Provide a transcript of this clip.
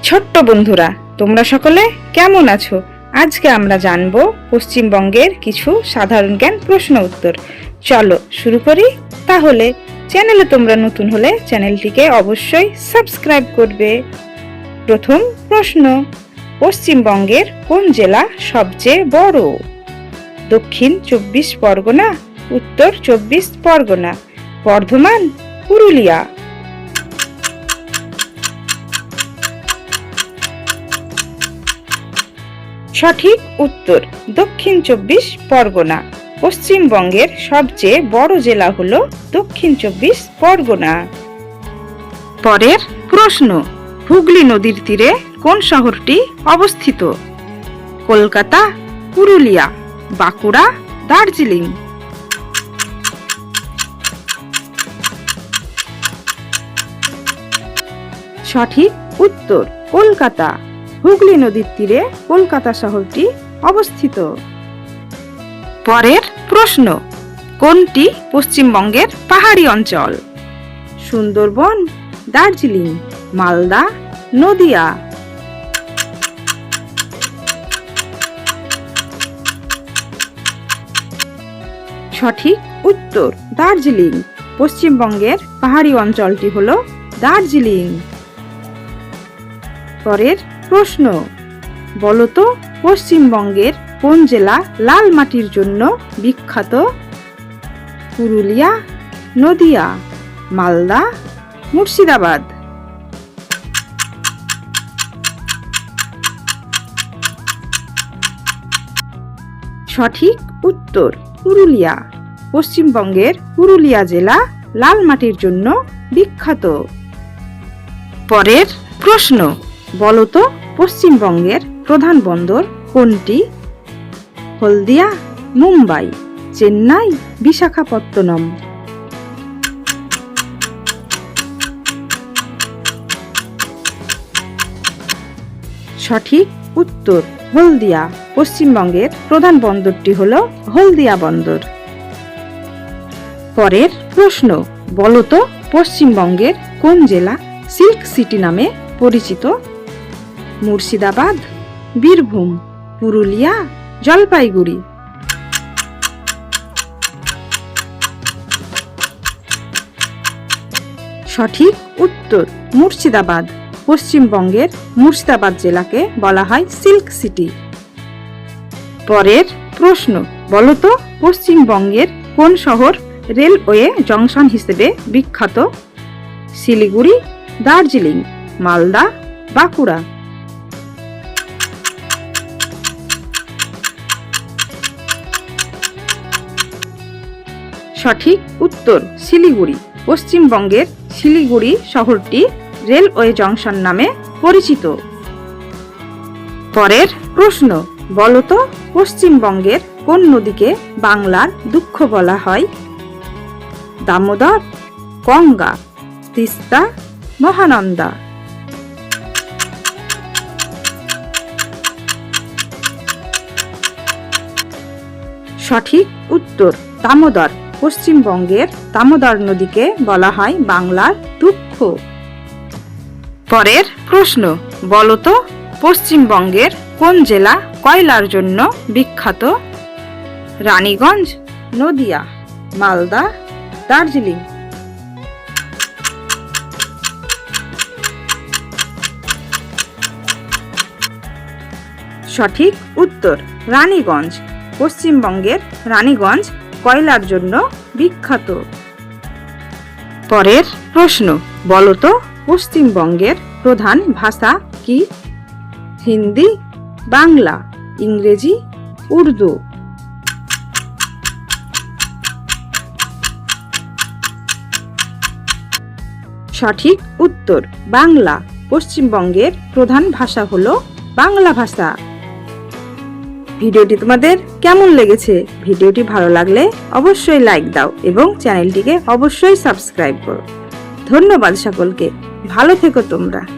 ছোট্ট বন্ধুরা, তোমরা সকলে কেমন আছো? আজকে আমরা জানবো পশ্চিমবঙ্গের কিছু সাধারণ জ্ঞান প্রশ্ন উত্তর। চলো শুরু করি। তাহলে চ্যানেলে তোমরা নতুন হলে চ্যানেলটিকে অবশ্যই সাবস্ক্রাইব করবে। প্রথম প্রশ্ন, পশ্চিমবঙ্গের কোন জেলা সবচেয়ে বড়? দক্ষিণ 24 পরগনা, উত্তর 24 পরগনা, বর্ধমান, পুরুলিয়া। সঠিক উত্তর দক্ষিণ 24 পরগনা। পশ্চিমবঙ্গের সবচেয়ে বড় জেলা হলো দক্ষিণ 24 পরগনা। পরের প্রশ্ন, হুগলি নদীর তীরে কোন শহরটি অবস্থিত? কলকাতা, পুরুলিয়া, বাঁকুড়া, দার্জিলিং। সঠিক উত্তর কলকাতা। হুগলি নদীর তীরে কলকাতা শহরটি অবস্থিত। পরের প্রশ্ন, কোনটি পশ্চিমবঙ্গের পাহাড়ি অঞ্চল? সুন্দরবন, দার্জিলিং, মালদা, নদিয়া। সঠিক উত্তর দার্জিলিং। পশ্চিমবঙ্গের পাহাড়ি অঞ্চলটি হলো দার্জিলিং। পরের প্রশ্ন, বলতো পশ্চিমবঙ্গের কোন জেলা লাল মাটির জন্য বিখ্যাত? পুরুলিয়া, নদিয়া, মালদা, মুর্শিদাবাদ। সঠিক উত্তর পুরুলিয়া। পশ্চিমবঙ্গের পুরুলিয়া জেলা লাল মাটির জন্য বিখ্যাত। পরের প্রশ্ন, বলতো পশ্চিমবঙ্গের প্রধান বন্দর কোনটি? হলদিয়া, মুম্বাই, চেন্নাই, বিশাখাপত্তনম। সঠিক উত্তর হলদিয়া। পশ্চিমবঙ্গের প্রধান বন্দরটি হলো হলদিয়া বন্দর। পরের প্রশ্ন, বলতো পশ্চিমবঙ্গের কোন জেলা সিল্ক সিটি নামে পরিচিত? মুর্শিদাবাদ, বীরভূম, পুরুলিয়া, জলপাইগুড়ি। সঠিক উত্তর মুর্শিদাবাদ। পশ্চিমবঙ্গের মুর্শিদাবাদ জেলাকে বলা হয় সিল্ক সিটি। পরের প্রশ্ন, বলতো পশ্চিমবঙ্গের কোন শহর রেলওয়ে জংশন হিসেবে বিখ্যাত? শিলিগুড়ি, দার্জিলিং, মালদা, বাঁকুড়া। সঠিক উত্তর শিলিগুড়ি। পশ্চিমবঙ্গের শিলিগুড়ি শহরটি রেলওয়ে জংশন নামে পরিচিত। পরের প্রশ্ন, বলতো পশ্চিমবঙ্গের কোন নদীকে বাংলার দুঃখ বলা হয়? দামোদর, গঙ্গা, তিস্তা, মহানন্দা। সঠিক উত্তর দামোদর। পশ্চিমবঙ্গের দামোদর নদীকে বলা হয় বাংলার দুঃখ। পরের প্রশ্ন, বলতো পশ্চিমবঙ্গের কোন জেলা কয়লার জন্য বিখ্যাত? রানীগঞ্জ, নদিয়া, মালদা, দার্জিলিং। সঠিক উত্তর রানীগঞ্জ। পশ্চিমবঙ্গের রানীগঞ্জ কয়লার জন্য বিখ্যাত। পরের প্রশ্ন, বলতো পশ্চিমবঙ্গের প্রধান ভাষা কি? হিন্দি, বাংলা, ইংরেজি, উর্দু। সঠিক উত্তর বাংলা। পশ্চিমবঙ্গের প্রধান ভাষা হলো বাংলা ভাষা। ভিডিওটি তোমাদের কেমন লেগেছে? ভিডিওটি ভালো লাগলে অবশ্যই লাইক দাও এবং চ্যানেলটিকে অবশ্যই সাবস্ক্রাইব করো। ধন্যবাদ সকলকে। ভালো থেকো তোমরা।